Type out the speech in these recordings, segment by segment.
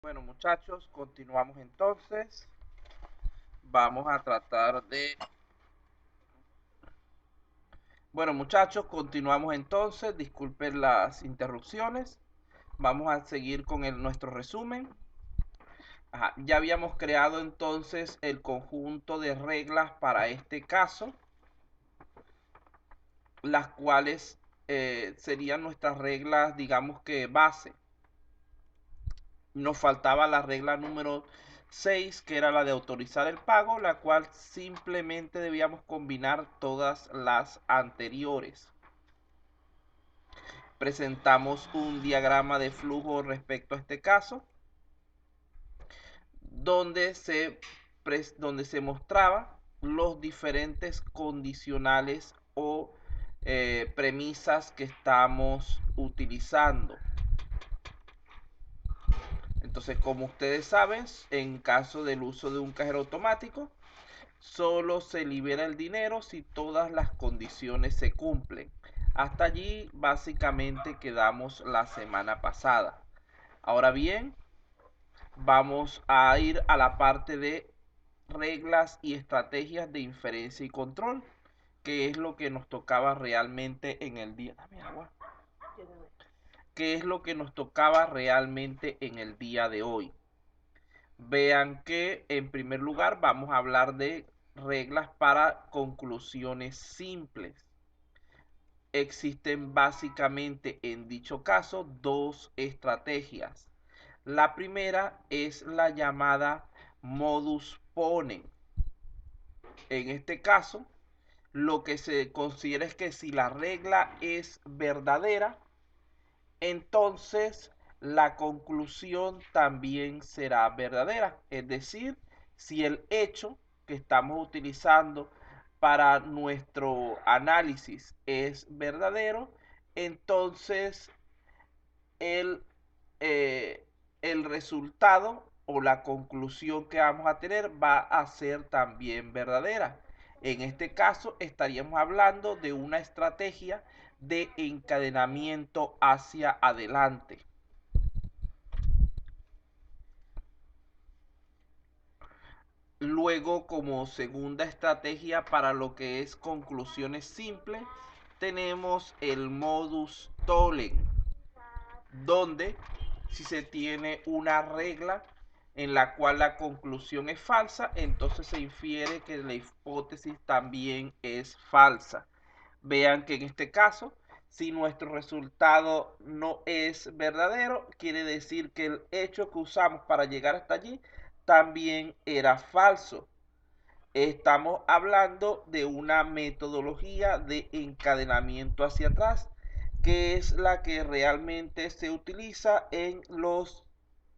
Bueno, muchachos, continuamos entonces. Vamos a tratar de... Bueno, muchachos, continuamos entonces. Disculpen las interrupciones. Vamos a seguir con nuestro resumen. Ya habíamos creado entonces el conjunto de reglas para este caso, las cuales serían nuestras reglas, digamos que base. Nos faltaba la regla número 6, que era la de autorizar el pago, la cual simplemente debíamos combinar todas las anteriores. Presentamos un diagrama de flujo respecto a este caso, donde se mostraba los diferentes condicionales o premisas que estamos utilizando. Entonces, como ustedes saben, en caso del uso de un cajero automático, solo se libera el dinero si todas las condiciones se cumplen. Hasta allí básicamente quedamos la semana pasada. Ahora bien, vamos a ir a la parte de reglas y estrategias de inferencia y control, que es lo que nos tocaba realmente en el día. Dame agua. ¿Qué es lo que nos tocaba realmente en el día de hoy? Vean que en primer lugar vamos a hablar de reglas para conclusiones simples. Existen básicamente en dicho caso dos estrategias. La primera es la llamada modus ponens. En este caso, lo que se considera es que si la regla es verdadera, entonces la conclusión también será verdadera. Es decir, si el hecho que estamos utilizando para nuestro análisis es verdadero, entonces el, eh, el resultado o la conclusión que vamos a tener va a ser también verdadera. En este caso estaríamos hablando de una estrategia de encadenamiento hacia adelante. Luego, como segunda estrategia para lo que es conclusiones simples, tenemos el modus tollens, donde si se tiene una regla en la cual la conclusión es falsa, entonces se infiere que la hipótesis también es falsa. Vean que en este caso, si nuestro resultado no es verdadero, quiere decir que el hecho que usamos para llegar hasta allí también era falso. Estamos hablando de una metodología de encadenamiento hacia atrás, que es la que realmente se utiliza en los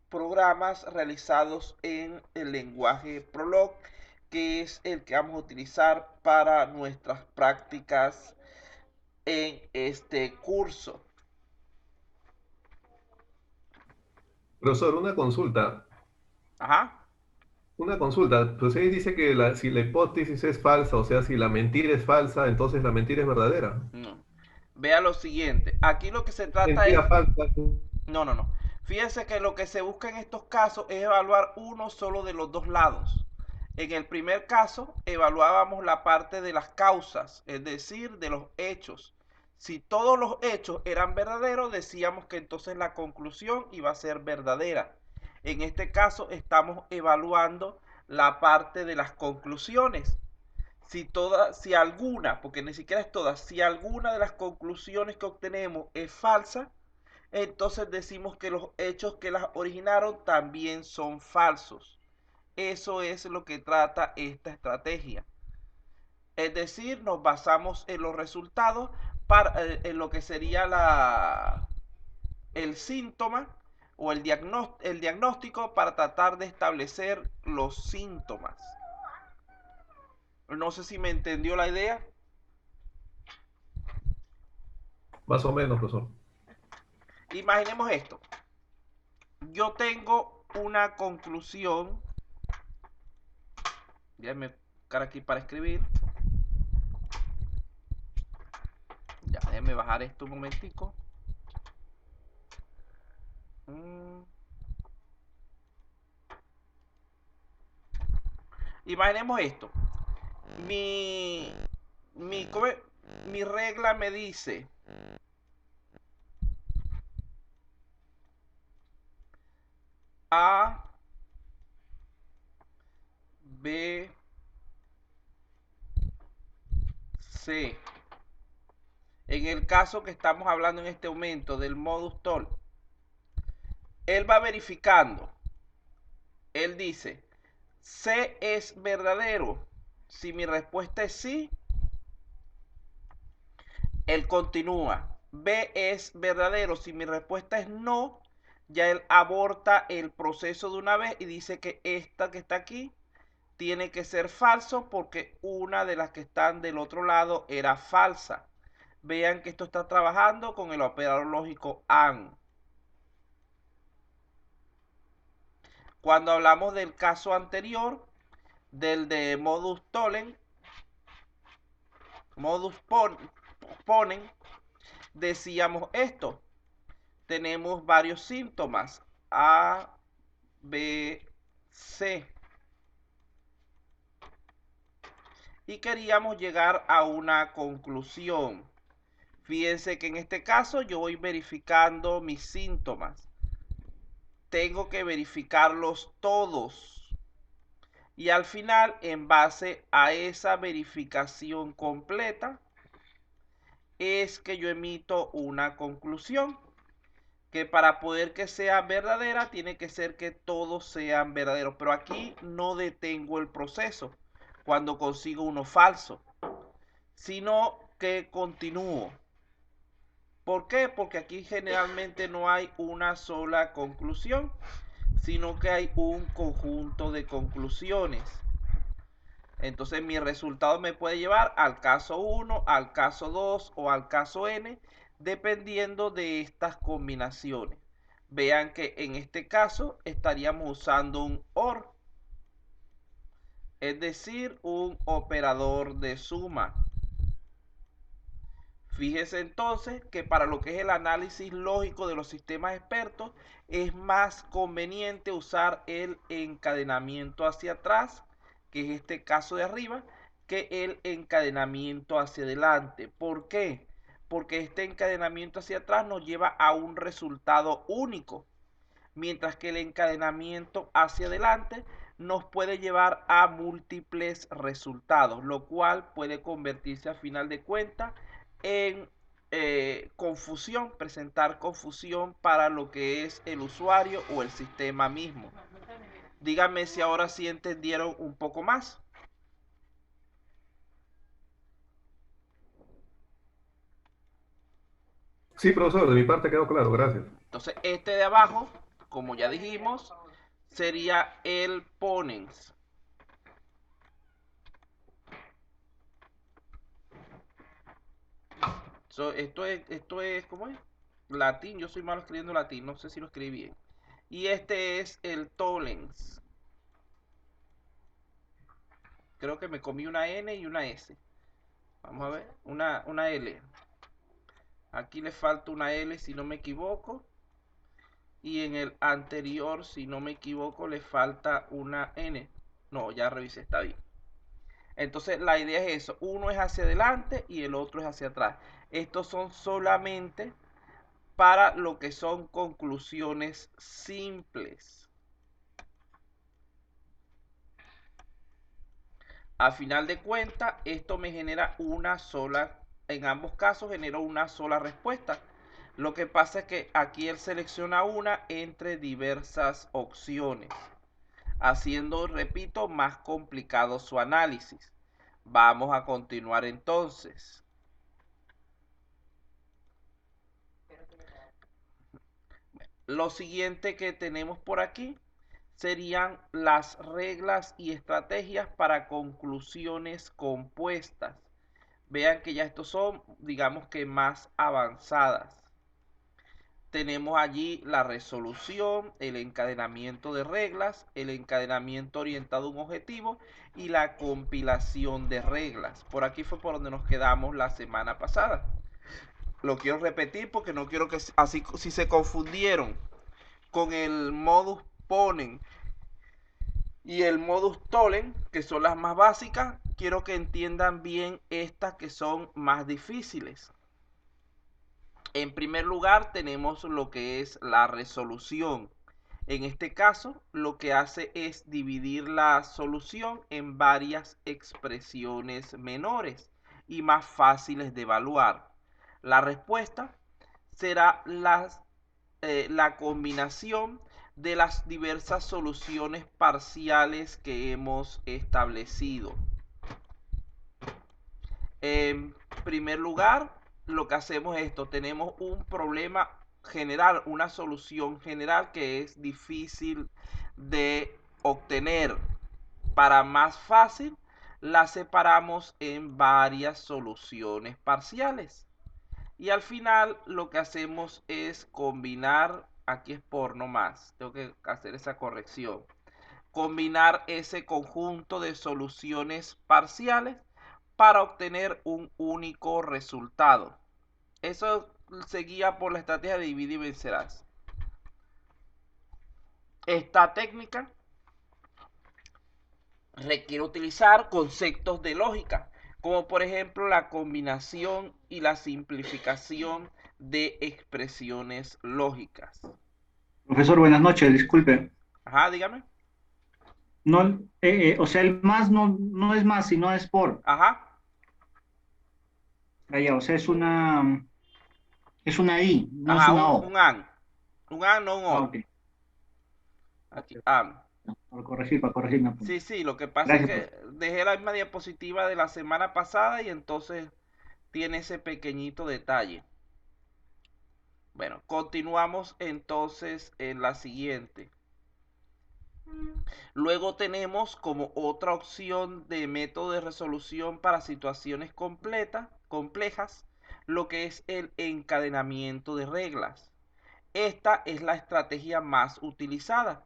programas realizados en el lenguaje Prolog, que es el que vamos a utilizar para nuestras prácticas en este curso. Profesor, una consulta. Ajá. Una consulta. Pues ahí dice que si la hipótesis es falsa, o sea, si la mentira es falsa, entonces la mentira es verdadera. No. Vea lo siguiente. Aquí lo que se trata es... Mentira falsa. No, no, no. Fíjense que lo que se busca en estos casos es evaluar uno solo de los dos lados. En el primer caso, evaluábamos la parte de las causas, es decir, de los hechos. Si todos los hechos eran verdaderos, decíamos que entonces la conclusión iba a ser verdadera. En este caso, estamos evaluando la parte de las conclusiones. Si alguna, porque ni siquiera es toda, si alguna de las conclusiones que obtenemos es falsa, entonces decimos que los hechos que las originaron también son falsos. Eso es lo que trata esta estrategia. Es decir, nos basamos en los resultados en lo que sería el síntoma o el diagnóstico para tratar de establecer los síntomas. No sé si me entendió la idea. Más o menos, profesor. Imaginemos esto. Yo tengo una conclusión. Déjame buscar aquí para escribir. Ya, déjame bajar esto un momentico. Mm. Imaginemos esto. Mi, mi, mi regla me dice A, B, C. En el caso que estamos hablando en este momento del modus toll, él va verificando. Él dice, C es verdadero. Si mi respuesta es sí, él continúa. B es verdadero. Si mi respuesta es no, ya él aborta el proceso de una vez y dice que esta que está aquí tiene que ser falso porque una de las que están del otro lado era falsa. Vean que esto está trabajando con el operador lógico AND. Cuando hablamos del caso anterior, del de modus tollens, modus ponens, decíamos esto. Tenemos varios síntomas, A, B, C. Y queríamos llegar a una conclusión. Fíjense que en este caso yo voy verificando mis síntomas. Tengo que verificarlos todos. Y al final, en base a esa verificación completa, es que yo emito una conclusión. Que para poder que sea verdadera, tiene que ser que todos sean verdaderos. Pero aquí no detengo el proceso cuando consigo uno falso, sino que continúo. ¿Por qué? Porque aquí generalmente no hay una sola conclusión, sino que hay un conjunto de conclusiones. Entonces mi resultado me puede llevar al caso 1, al caso 2 o al caso n, dependiendo de estas combinaciones. Vean que en este caso estaríamos usando un OR, es decir, un operador de suma. Fíjese entonces que para lo que es el análisis lógico de los sistemas expertos es más conveniente usar el encadenamiento hacia atrás, que es este caso de arriba, que el encadenamiento hacia adelante. ¿Por qué? Porque este encadenamiento hacia atrás nos lleva a un resultado único, mientras que el encadenamiento hacia adelante nos puede llevar a múltiples resultados, lo cual puede convertirse a final de cuentas en confusión, presentar confusión para lo que es el usuario o el sistema mismo. Díganme si ahora sí entendieron un poco más. Sí, profesor, de mi parte quedó claro, gracias. Entonces este de abajo, como ya dijimos, sería el ponens. Esto es, ¿cómo es? Latín, yo soy malo escribiendo latín, no sé si lo escribí bien. Y este es el tollens. Creo que me comí una N y una S. Vamos a ver, una L. Aquí le falta una L si no me equivoco. Y en el anterior, si no me equivoco, le falta una N. No, ya revisé, está bien. Entonces la idea es eso. Uno es hacia adelante y el otro es hacia atrás. Estos son solamente para lo que son conclusiones simples. A final de cuentas, esto me genera una sola, en ambos casos generó una sola respuesta. Lo que pasa es que aquí él selecciona una entre diversas opciones, haciendo, repito, más complicado su análisis. Vamos a continuar entonces. Lo siguiente que tenemos por aquí serían las reglas y estrategias para conclusiones compuestas. Vean que ya estos son, digamos que más avanzadas. Tenemos allí la resolución, el encadenamiento de reglas, el encadenamiento orientado a un objetivo y la compilación de reglas. Por aquí fue por donde nos quedamos la semana pasada. Lo quiero repetir porque no quiero que así si se confundieron con el modus ponens Y el modus tollens, que son las más básicas, quiero que entiendan bien estas que son más difíciles. En primer lugar, tenemos lo que es la resolución. En este caso, lo que hace es dividir la solución en varias expresiones menores y más fáciles de evaluar. La respuesta será la combinación de las diversas soluciones parciales que hemos establecido. En primer lugar, lo que hacemos es esto, tenemos un problema general, una solución general que es difícil de obtener. Para más fácil, la separamos en varias soluciones parciales. Y al final lo que hacemos es combinar, aquí es por no más, tengo que hacer esa corrección, combinar ese conjunto de soluciones parciales para obtener un único resultado. Eso se guía por la estrategia de divide y vencerás. Esta técnica requiere utilizar conceptos de lógica, como por ejemplo la combinación y la simplificación de expresiones lógicas. Profesor, buenas noches, disculpe. Ajá, dígame. No, o sea, el más no es más, sino es por. Ajá. Allá, o sea, es una I, no es Ajá, una un O. AN. Un AN, no un Ah, O. ok. Aquí, AN. Para corregir mi Sí, apunte. sí, lo que pasa es Gracias, que profesor. dejé la misma diapositiva de la semana pasada y entonces tiene ese pequeñito detalle. Bueno, continuamos entonces en la siguiente. Luego tenemos como otra opción de método de resolución para situaciones complejas, lo que es el encadenamiento de reglas. Esta es la estrategia más utilizada,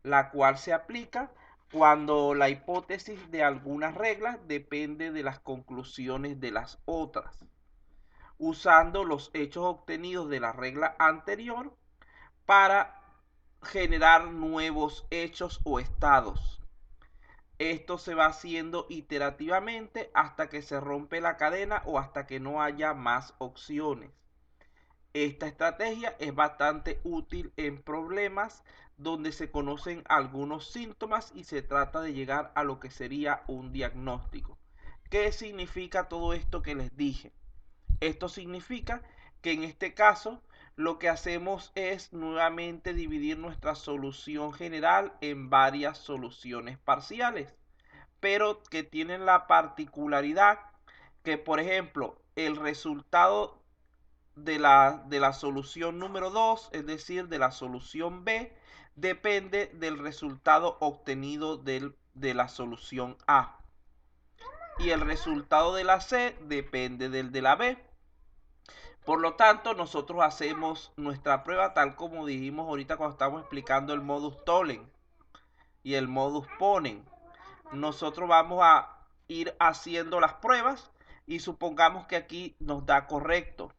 la cual se aplica cuando la hipótesis de algunas reglas depende de las conclusiones de las otras, usando los hechos obtenidos de la regla anterior para generar nuevos hechos o estados. Esto se va haciendo iterativamente hasta que se rompe la cadena o hasta que no haya más opciones. Esta estrategia es bastante útil en problemas donde se conocen algunos síntomas y se trata de llegar a lo que sería un diagnóstico. ¿Qué significa todo esto que les dije? Esto significa que en este caso lo que hacemos es nuevamente dividir nuestra solución general en varias soluciones parciales, pero que tienen la particularidad que, por ejemplo, el resultado de la solución número 2, es decir, de la solución B, depende del resultado obtenido de la solución A. Y el resultado de la C depende del de la B. Por lo tanto, nosotros hacemos nuestra prueba tal como dijimos ahorita cuando estábamos explicando el modus tollens y el modus ponens. Nosotros vamos a ir haciendo las pruebas y supongamos que aquí nos da correcto,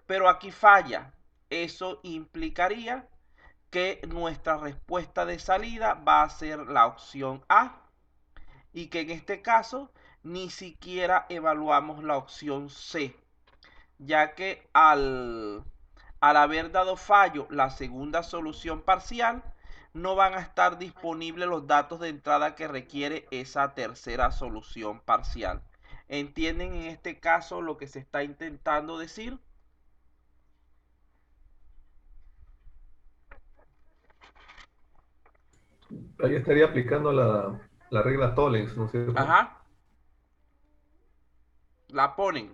pero aquí falla. Eso implicaría que nuestra respuesta de salida va a ser la opción A y que en este caso ni siquiera evaluamos la opción C, ya que al haber dado fallo la segunda solución parcial, no van a estar disponibles los datos de entrada que requiere esa tercera solución parcial. ¿Entienden en este caso lo que se está intentando decir? Ahí estaría aplicando la regla Tollens, ¿no es cierto? Ajá, la ponen.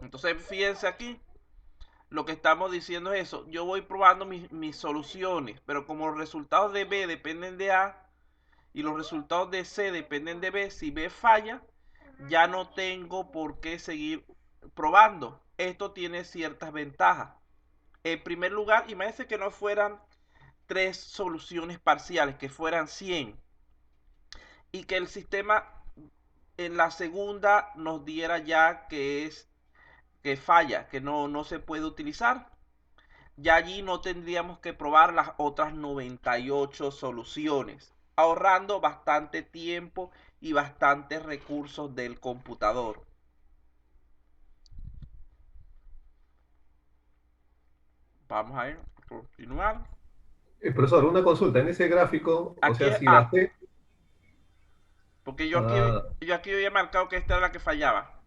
Entonces, fíjense aquí, lo que estamos diciendo es eso. Yo voy probando mis soluciones, pero como los resultados de B dependen de A y los resultados de C dependen de B, si B falla, ya no tengo por qué seguir probando. Esto tiene ciertas ventajas. En primer lugar, imagínense que no fueran tres soluciones parciales, que fueran 100 y que el sistema en la segunda nos diera ya que es que falla, que no se puede utilizar, ya allí no tendríamos que probar las otras 98 soluciones, ahorrando bastante tiempo y bastantes recursos del computador. Vamos a ver, continuar. Profesor, una consulta. En ese gráfico, o Aquí sea, es si la A, C... porque Ah, yo aquí había marcado que esta era la que fallaba.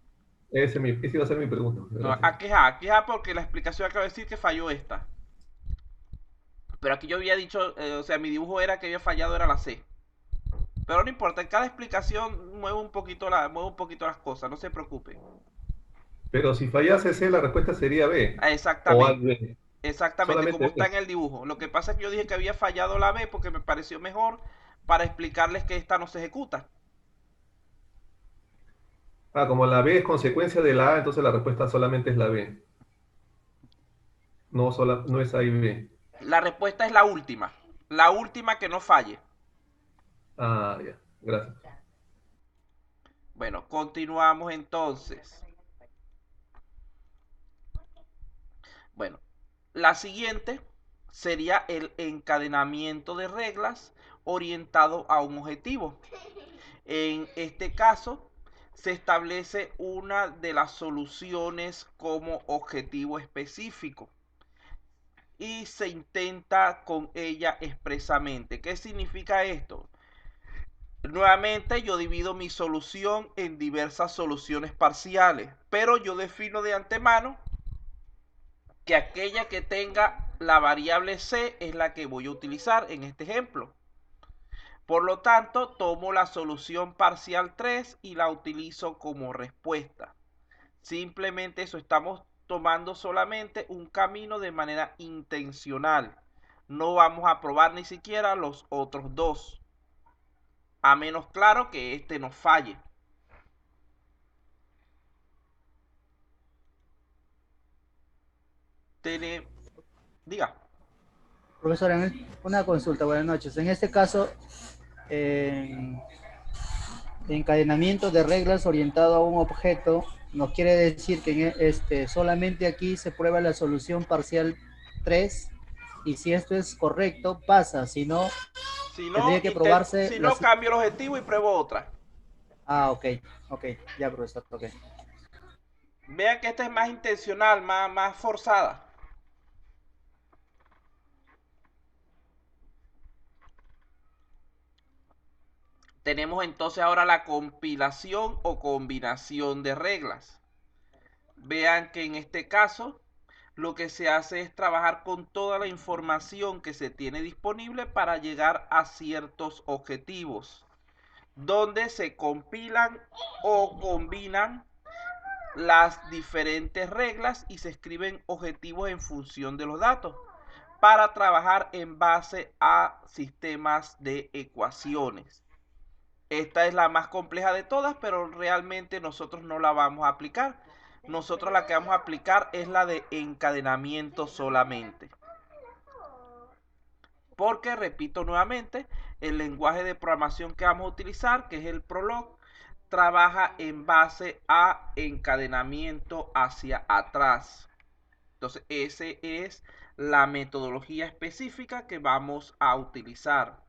esa iba a ser mi pregunta. No, Gracias. aquí es A porque la explicación acaba de decir que falló esta. Pero aquí yo había dicho, o sea, mi dibujo era que había fallado, era la C. Pero no importa, en cada explicación mueve un poquito las cosas, no se preocupe. Pero si fallase C, la respuesta sería B. O A, Exactamente, B. exactamente, como Solamente está B. en el dibujo. Lo que pasa es que yo dije que había fallado la B porque me pareció mejor para explicarles que esta no se ejecuta. Ah, como la B es consecuencia de la A, entonces la respuesta solamente es la B. No, no es A y B. La respuesta es la última que no falle. Ah, ya. Gracias. Bueno, continuamos entonces. Bueno, la siguiente sería el encadenamiento de reglas orientado a un objetivo. En este caso, se establece una de las soluciones como objetivo específico y se intenta con ella expresamente. ¿Qué significa esto? Nuevamente yo divido mi solución en diversas soluciones parciales, pero yo defino de antemano que aquella que tenga la variable c es la que voy a utilizar en este ejemplo. Por lo tanto, tomo la solución parcial 3 y la utilizo como respuesta. Simplemente eso, estamos tomando solamente un camino de manera intencional. No vamos a probar ni siquiera los otros dos, a menos claro que este nos falle. Tiene, diga. Profesor, una consulta, buenas noches. En este caso, en encadenamiento de reglas orientado a un objeto, nos quiere decir que solamente aquí se prueba la solución parcial 3 y si esto es correcto, pasa, si no, Si no, tendría que probarse si no las... cambio el objetivo y pruebo otra. Ah, ok, ok, ya profesor, ok. Vean que esta es más intencional, más forzada. Tenemos entonces ahora la compilación o combinación de reglas. Vean que en este caso lo que se hace es trabajar con toda la información que se tiene disponible para llegar a ciertos objetivos, donde se compilan o combinan las diferentes reglas y se escriben objetivos en función de los datos para trabajar en base a sistemas de ecuaciones. Esta es la más compleja de todas, pero realmente nosotros no la vamos a aplicar. Nosotros la que vamos a aplicar es la de encadenamiento solamente. Porque, repito nuevamente, el lenguaje de programación que vamos a utilizar, que es el Prolog, trabaja en base a encadenamiento hacia atrás. Entonces, esa es la metodología específica que vamos a utilizar.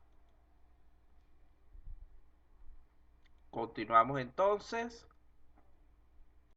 Continuamos entonces.